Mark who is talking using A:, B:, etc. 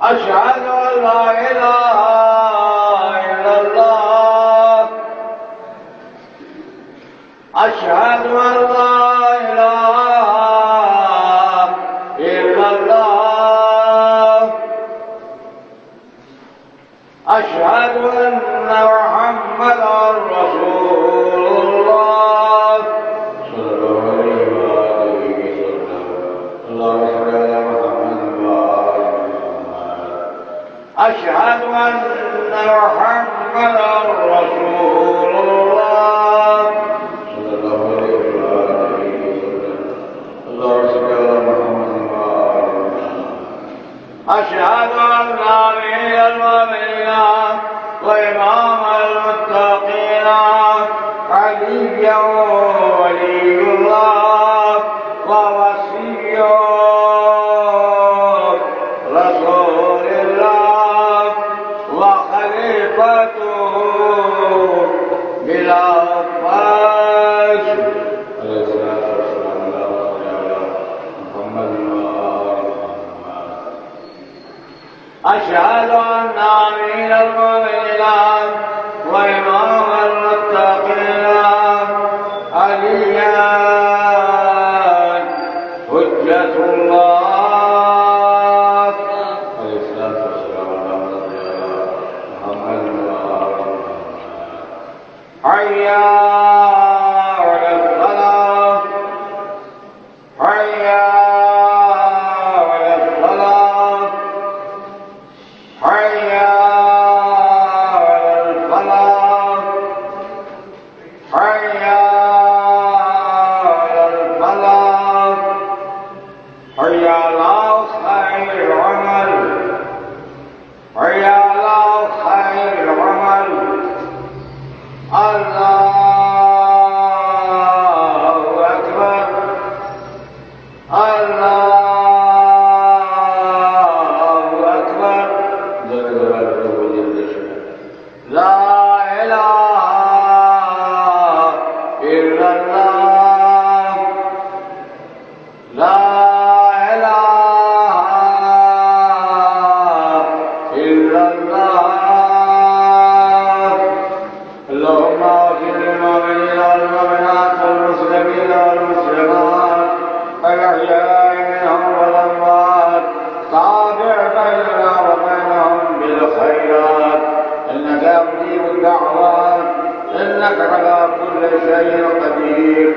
A: أشهد أن لا إله إلا الله أشهد أن لا إله إلا الله أشهد أن محمدا رسول الله صلى الله عليه وسلم اللهم صل على محمد أشهد أن محمدا رسول الله صلى الله عليه وسلم اللهم صل على محمد أشهد أن نبي الأنبياء وإمام المتقين عليا ولي الله ووصي رسول الله وخليفته بلا فاش عليه الصلاة والسلام على محمد أشهد أن أمير المؤمنين وإمام المتقين عليا حجة الله عليه الصلاة والسلام على محمد حي على الصلاة حي على الصلاة حي على الفلاح حي على الفلاح حي على خير عمل حي على خير عمل الله أكبر الله أكبر لا إله إلا الله لا إله إلا الله اللهم اغفر للمؤمنين والمؤمنات والمسلمين والمسلمات الأحياء منهم والأموات تابع بيننا وبينهم بالخيرات إنك مجيب الدعوات إنك على كل شيء قدير